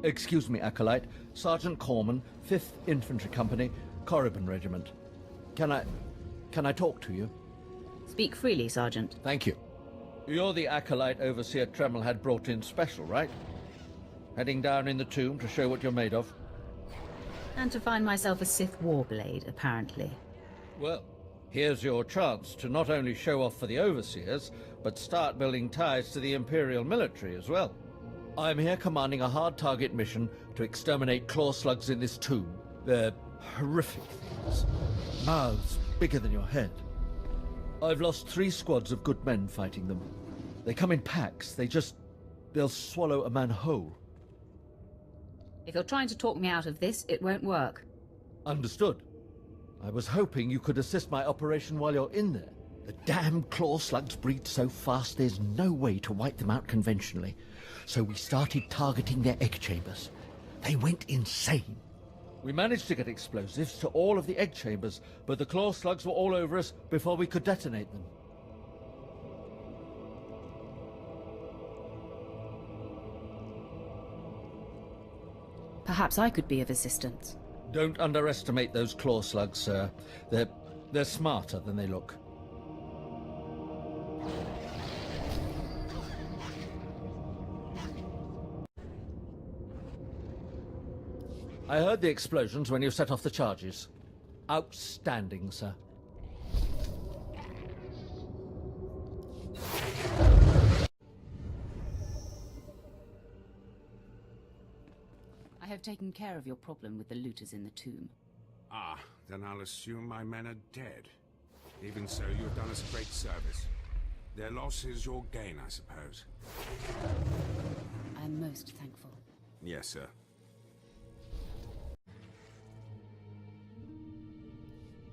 Excuse me, Acolyte. Sergeant Corman, 5th Infantry Company, Korriban Regiment. Can I talk to you? Speak freely, Sergeant. Thank you. You're the Acolyte Overseer Tremel had brought in special, right? Heading down in the tomb to show what you're made of? And to find myself a Sith warblade, apparently. Well, here's your chance to not only show off for the Overseers, but start building ties to the Imperial military as well. I'm here commanding a hard target mission to exterminate claw slugs in this tomb. They're horrific things. Mouths bigger than your head. I've lost 3 squads of good men fighting them. They come in packs. They'll swallow a man whole. If you're trying to talk me out of this, it won't work. Understood. I was hoping you could assist my operation while you're in there. The damn claw slugs breed so fast there's no way to wipe them out conventionally. So we started targeting their egg chambers. They went insane. We managed to get explosives to all of the egg chambers, but the claw slugs were all over us before we could detonate them. Perhaps I could be of assistance. Don't underestimate those claw slugs, sir. They're smarter than they look. I heard the explosions when you set off the charges. Outstanding, sir. I have taken care of your problem with the looters in the tomb. Ah, then I'll assume my men are dead. Even so, you have done us a great service. Their loss is your gain, I suppose. I am most thankful. Yes, sir.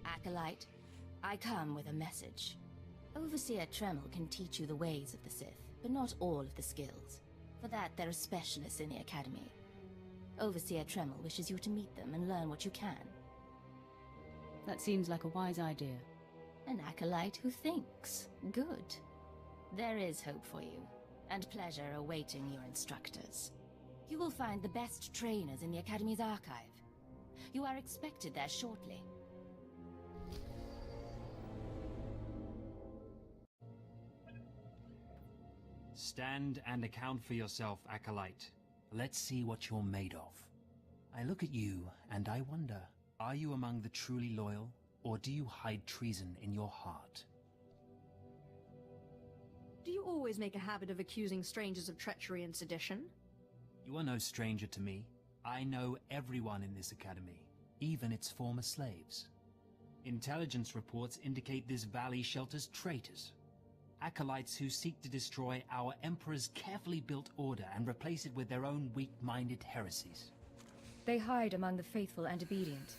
Acolyte, I come with a message. Overseer Tremel can teach you the ways of the Sith, but not all of the skills. For that, there are specialists in the Academy. Overseer Tremel wishes you to meet them and learn what you can. That seems like a wise idea. An acolyte who thinks. Good. There is hope for you, and pleasure awaiting your instructors. You will find the best trainers in the Academy's archive. You are expected there shortly. Stand and account for yourself, Acolyte. Let's see what you're made of. I look at you, and I wonder, are you among the truly loyal, or do you hide treason in your heart? Do you always make a habit of accusing strangers of treachery and sedition? You are no stranger to me. I know everyone in this academy, even its former slaves. Intelligence reports indicate this valley shelters traitors. Acolytes who seek to destroy our Emperor's carefully built order and replace it with their own weak-minded heresies. They hide among the faithful and obedient.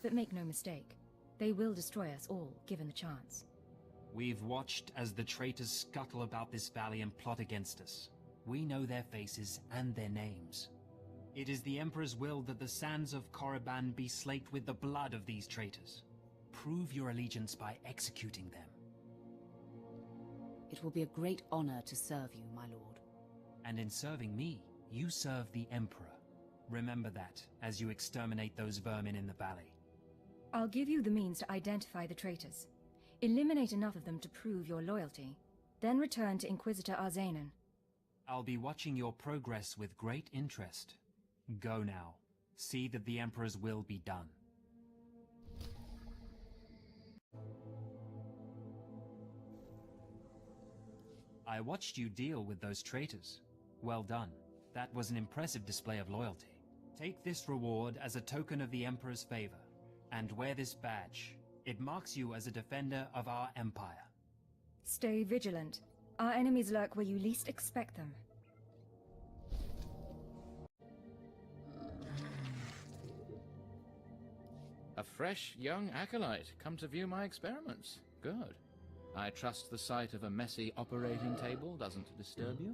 But make no mistake, they will destroy us all, given the chance. We've watched as the traitors scuttle about this valley and plot against us. We know their faces and their names. It is the Emperor's will that the sands of Korriban be slaked with the blood of these traitors. Prove your allegiance by executing them. It will be a great honor to serve you, my lord. And in serving me, you serve the Emperor. Remember that, as you exterminate those vermin in the valley. I'll give you the means to identify the traitors. Eliminate enough of them to prove your loyalty. Then return to Inquisitor Rhe'hea. I'll be watching your progress with great interest. Go now. See that the Emperor's will be done. I watched you deal with those traitors. Well done. That was an impressive display of loyalty. Take this reward as a token of the Emperor's favor, and wear this badge. It marks you as a defender of our empire. Stay vigilant. Our enemies lurk where you least expect them. A fresh young acolyte, come to view my experiments. Good. I trust the sight of a messy operating table doesn't disturb you?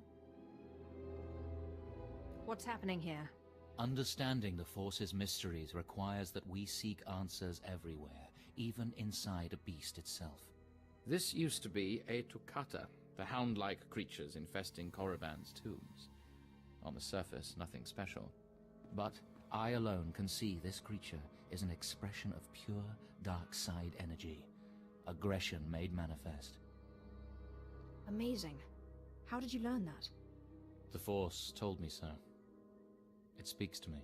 What's happening here? Understanding the Force's mysteries requires that we seek answers everywhere, even inside a beast itself. This used to be a Toccata, the hound-like creatures infesting Korriban's tombs. On the surface, nothing special. But I alone can see this creature is an expression of pure dark side energy. Aggression made manifest. Amazing. How did you learn that? The Force told me so. It speaks to me.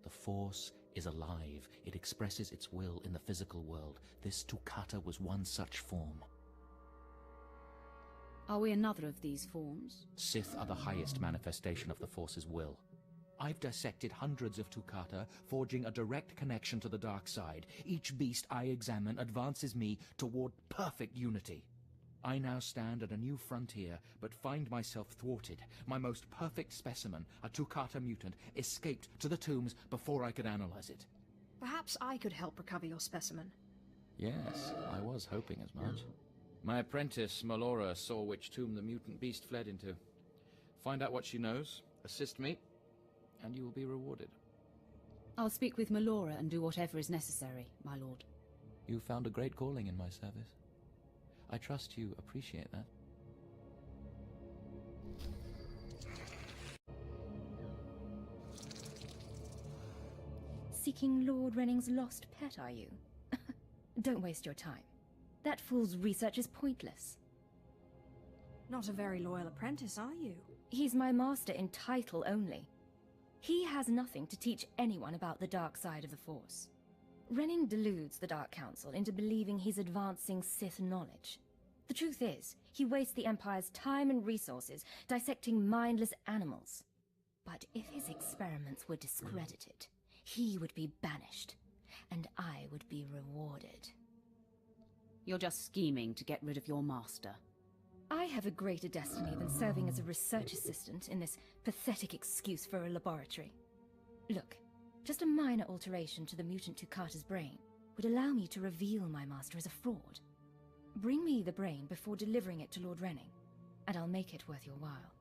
The Force is alive. It expresses its will in the physical world. This Toccata was one such form. Are we another of these forms? Sith are the highest manifestation of the Force's will. I've dissected hundreds of Toccata, forging a direct connection to the dark side. Each beast I examine advances me toward perfect unity. I now stand at a new frontier, but find myself thwarted. My most perfect specimen, a Toccata mutant, escaped to the tombs before I could analyze it. Perhaps I could help recover your specimen. Yes, I was hoping as much. My apprentice, Melora, saw which tomb the mutant beast fled into. Find out what she knows, assist me, and you will be rewarded. I'll speak with Melora and do whatever is necessary, my lord. You found a great calling in my service. I trust you appreciate that. Seeking Lord Renning's lost pet, are you? Don't waste your time. That fool's research is pointless. Not a very loyal apprentice, are you? He's my master in title only. He has nothing to teach anyone about the dark side of the Force. Renning deludes the Dark Council into believing he's advancing Sith knowledge. The truth is, he wastes the Empire's time and resources dissecting mindless animals. But if his experiments were discredited, he would be banished, and I would be rewarded. You're just scheming to get rid of your master. I have a greater destiny than serving as a research assistant in this pathetic excuse for a laboratory. Look, just a minor alteration to the mutant Toccata's brain would allow me to reveal my master as a fraud. Bring me the brain before delivering it to Lord Renning, and I'll make it worth your while.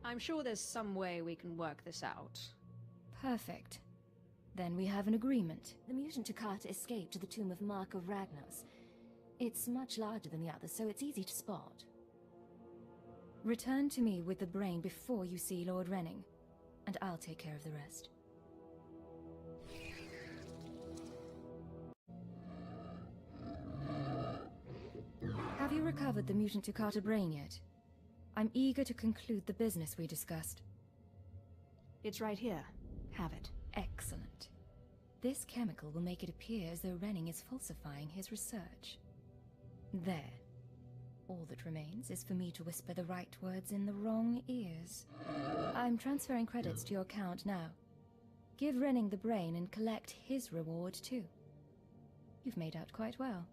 I'm sure there's some way we can work this out. Perfect. Then we have an agreement. The mutant Toccata escaped to the tomb of Mark of Ragnos. It's much larger than the others, so it's easy to spot. Return to me with the brain before you see Lord Renning, and I'll take care of the rest. Have you recovered the mutant Toccata brain yet? I'm eager to conclude the business we discussed. It's right here. Have it. Excellent. This chemical will make it appear as though Renning is falsifying his research. There. All that remains is for me to whisper the right words in the wrong ears. I'm transferring credits to your account now. Give Renning the brain and collect his reward too. You've made out quite well.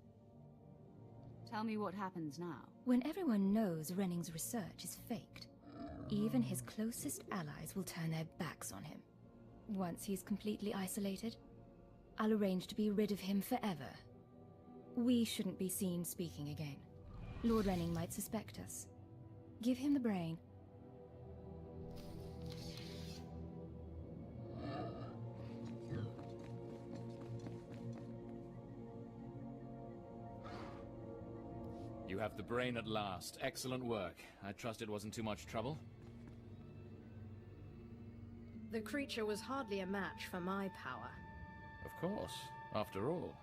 Tell me what happens now. When everyone knows Renning's research is faked, even his closest allies will turn their backs on him. Once he's completely isolated, I'll arrange to be rid of him forever. We shouldn't be seen speaking again. Lord Renning might suspect us. Give him the brain. You have the brain at last. Excellent work. I trust it wasn't too much trouble. The creature was hardly a match for my power. Of course. After all,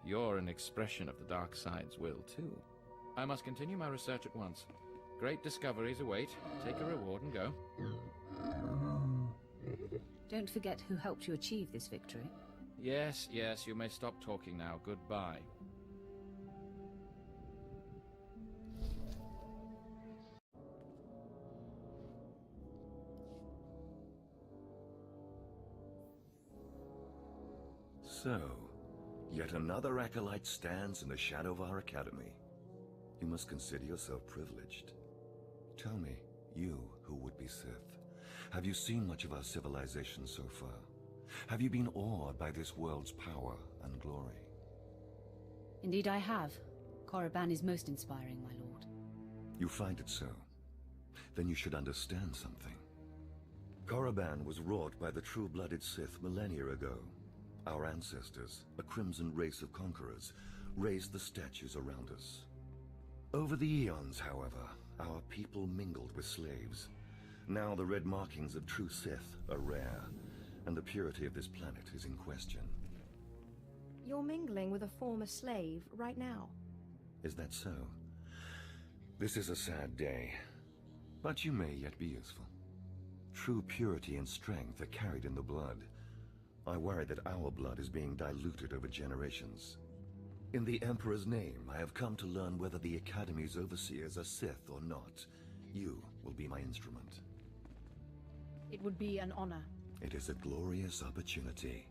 you're an expression of the dark side's will, too. I must continue my research at once. Great discoveries await. Take a reward and go. Don't forget who helped you achieve this victory. Yes, you may stop talking now. Goodbye. So, yet another acolyte stands in the shadow of our academy. You must consider yourself privileged. Tell me, you who would be Sith, have you seen much of our civilization so far? Have you been awed by this world's power and glory? Indeed I have. Korriban is most inspiring, my lord. You find it so? Then you should understand something. Korriban was wrought by the true-blooded Sith millennia ago. Our ancestors, a crimson race of conquerors, raised the statues around us. Over the eons, however, our people mingled with slaves. Now the red markings of true Sith are rare, and the purity of this planet is in question. You're mingling with a former slave right now. Is that so? This is a sad day, but you may yet be useful. True purity and strength are carried in the blood. I worry that our blood is being diluted over generations. In the Emperor's name, I have come to learn whether the Academy's overseers are Sith or not. You will be my instrument. It would be an honor. It is a glorious opportunity.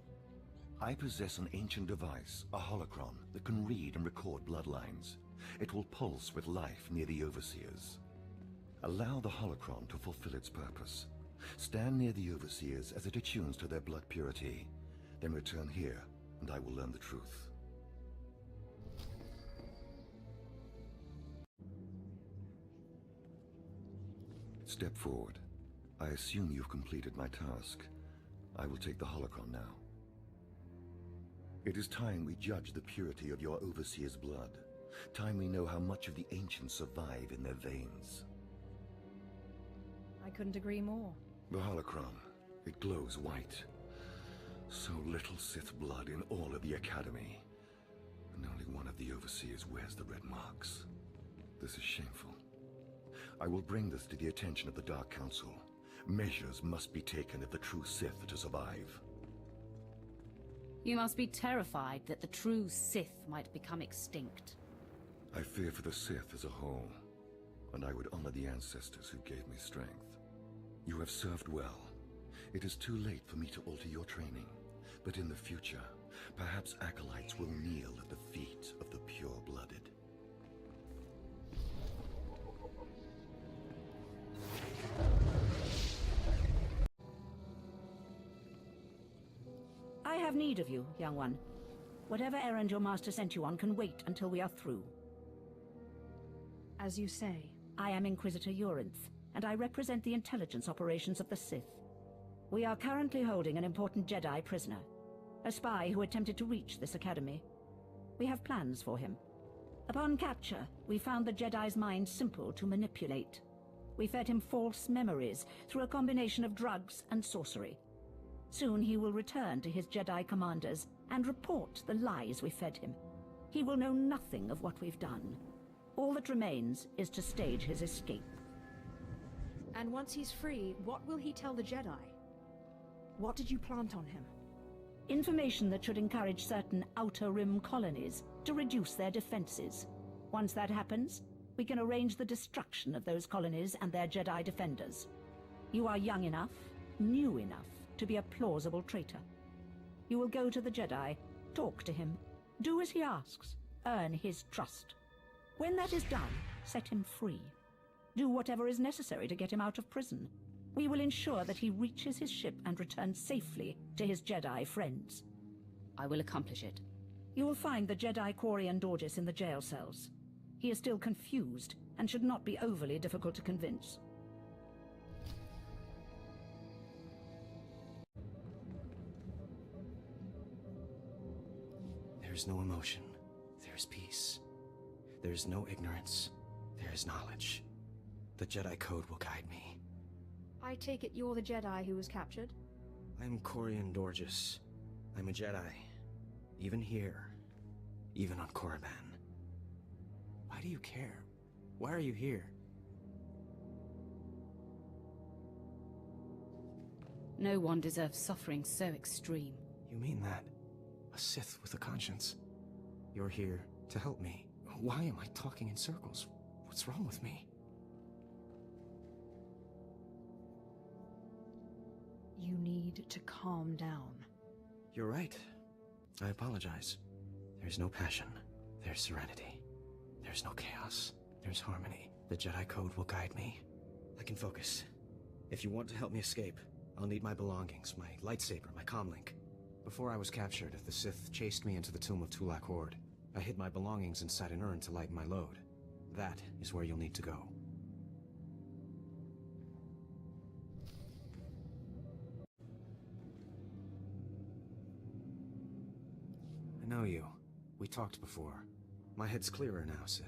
I possess an ancient device, a holocron, that can read and record bloodlines. It will pulse with life near the overseers. Allow the holocron to fulfill its purpose. Stand near the overseers as it attunes to their blood purity. Then return here, and I will learn the truth. Step forward. I assume you've completed my task. I will take the holocron now. It is time we judge the purity of your overseer's blood. Time we know how much of the ancients survive in their veins. I couldn't agree more. The holocron, it glows white. So little Sith blood in all of the Academy. And only one of the overseers wears the red marks. This is shameful. I will bring this to the attention of the Dark Council. Measures must be taken if the true Sith are to survive. You must be terrified that the true Sith might become extinct. I fear for the Sith as a whole, and I would honor the ancestors who gave me strength. You have served well. It is too late for me to alter your training, but in the future, perhaps acolytes will kneel at the feet of the pure-blooded. I have need of you, young one. Whatever errand your master sent you on can wait until we are through. As you say. I am Inquisitor Rhe'hea, and I represent the intelligence operations of the Sith. We are currently holding an important Jedi prisoner, a spy who attempted to reach this academy. We have plans for him. Upon capture, we found the Jedi's mind simple to manipulate. We fed him false memories through a combination of drugs and sorcery. Soon he will return to his Jedi commanders and report the lies we fed him. He will know nothing of what we've done. All that remains is to stage his escape. And once he's free, what will he tell the Jedi? What did you plant on him? Information that should encourage certain Outer Rim colonies to reduce their defenses. Once that happens, we can arrange the destruction of those colonies and their Jedi defenders. You are young enough, new enough, to be a plausible traitor. You will go to the Jedi, talk to him, do as he asks, earn his trust. When that is done, set him free. Do whatever is necessary to get him out of prison. We will ensure that he reaches his ship and returns safely to his Jedi friends. I will accomplish it. You will find the Jedi Korriban Side in the jail cells. He is still confused and should not be overly difficult to convince. There is no emotion. There is peace. There is no ignorance. There is knowledge. The Jedi Code will guide me. I take it you're the Jedi who was captured? I'm Korriban Side. I'm a Jedi. Even here. Even on Korriban. Why do you care? Why are you here? No one deserves suffering so extreme. You mean that? A Sith with a conscience. You're here to help me. Why am I talking in circles? What's wrong with me? You need to calm down. You're right. I apologize. There's no passion. There's serenity. There's no chaos. There's harmony. The Jedi Code will guide me. I can focus. If you want to help me escape, I'll need my belongings, my lightsaber, my comlink. Before I was captured, the Sith chased me into the tomb of Tulak Horde. I hid my belongings inside an urn to lighten my load. That is where you'll need to go. I know you. We talked before. My head's clearer now, Sith.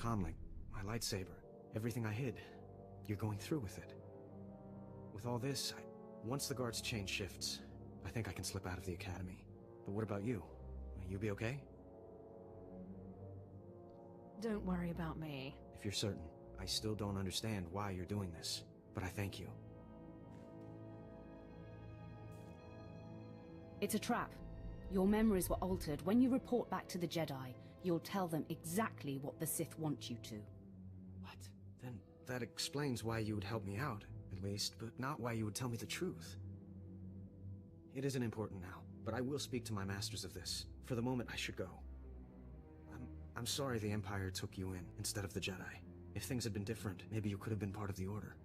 calmly. My lightsaber, everything I hid. You're going through with it. With all this, once the guards change shifts, I think I can slip out of the academy. But what about you? Will you be okay? Don't worry about me. If you're certain. I still don't understand why you're doing this, but I thank you. It's a trap. Your memories were altered. When you report back to the Jedi, you'll tell them exactly what the Sith want you to. What? Then that explains why you would help me out, at least, but not why you would tell me the truth. It isn't important now, but I will speak to my masters of this. For the moment, I should go. I'm sorry the Empire took you in instead of the Jedi. If things had been different, maybe you could have been part of the Order.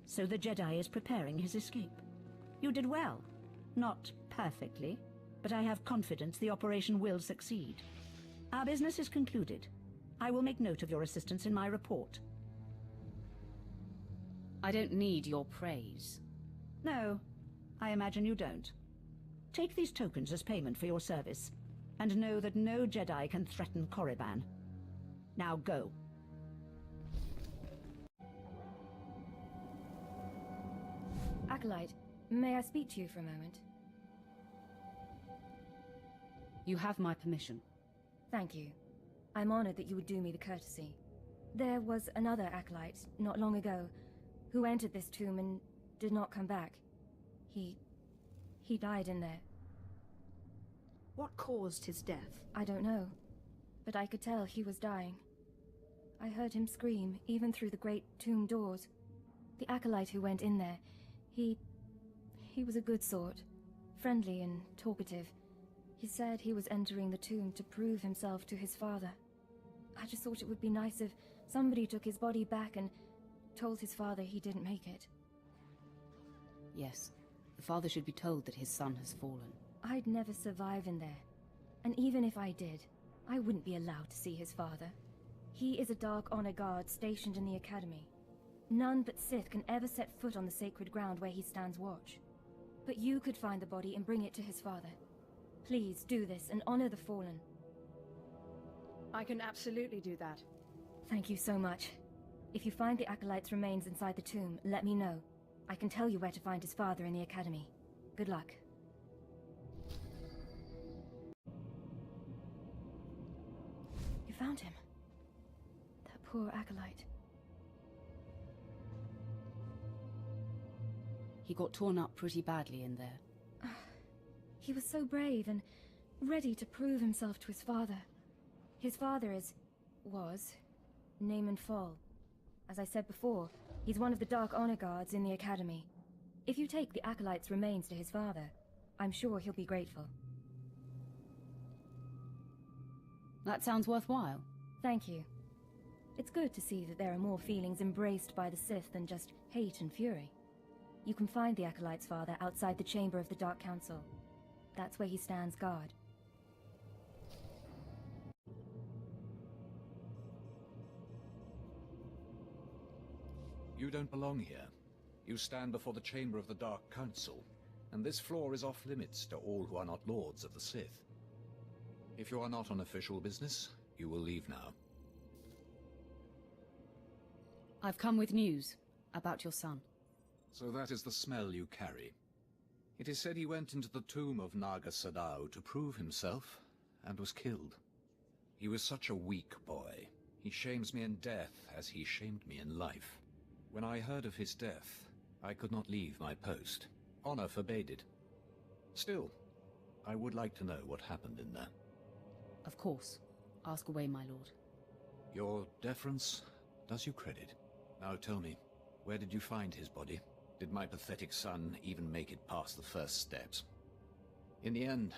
So the Jedi is preparing his escape. You did well. Not perfectly, but I have confidence the operation will succeed. Our business is concluded. I will make note of your assistance in my report. I don't need your praise. No, I imagine you don't. Take these tokens as payment for your service, and know that no Jedi can threaten Korriban. Now go. Acolyte, may I speak to you for a moment? You have my permission. Thank you. I'm honored that you would do me the courtesy. There was another acolyte, not long ago, who entered this tomb and did not come back. He died in there. What caused his death? I don't know, but I could tell he was dying. I heard him scream, even through the great tomb doors. The acolyte who went in there, he was a good sort, friendly and talkative. He said he was entering the tomb to prove himself to his father. I just thought it would be nice if somebody took his body back and told his father he didn't make it. Yes, the father should be told that his son has fallen. I'd never survive in there. And even if I did, I wouldn't be allowed to see his father. He is a Dark Honor Guard stationed in the Academy. None but Sith can ever set foot on the sacred ground where he stands watch. But you could find the body and bring it to his father. Please do this and honor the fallen. I can absolutely do that. Thank you so much. If you find the Acolyte's remains inside the tomb, let me know. I can tell you where to find his father in the Academy. Good luck. You found him. That poor Acolyte. He got torn up pretty badly in there. He was so brave and ready to prove himself to his father. His father was Naaman Fall. As I said before, he's one of the Dark Honor Guards in the Academy. If you take the Acolyte's remains to his father, I'm sure he'll be grateful. That sounds worthwhile. Thank you. It's good to see that there are more feelings embraced by the Sith than just hate and fury. You can find the Acolyte's father outside the chamber of the Dark Council. That's where he stands guard. You don't belong here. You stand before the chamber of the Dark Council, and this floor is off-limits to all who are not lords of the Sith. If you are not on official business, you will leave now. I've come with news about your son. So that is the smell you carry. It is said he went into the tomb of Naga Sadao to prove himself, and was killed. He was such a weak boy. He shames me in death as he shamed me in life. When I heard of his death, I could not leave my post. Honor forbade it. Still, I would like to know what happened in there. Of course. Ask away, my lord. Your deference does you credit. Now tell me, where did you find his body? Did my pathetic son even make it past the first steps? In the end,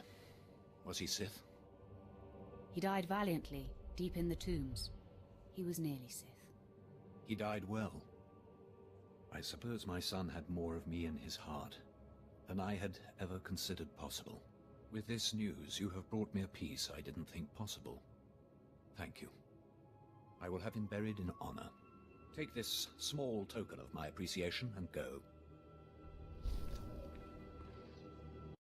was he Sith? He died valiantly, deep in the tombs. He was nearly Sith. He died well. I suppose my son had more of me in his heart than I had ever considered possible. With this news, you have brought me a peace I didn't think possible. Thank you. I will have him buried in honor. Take this small token of my appreciation and go.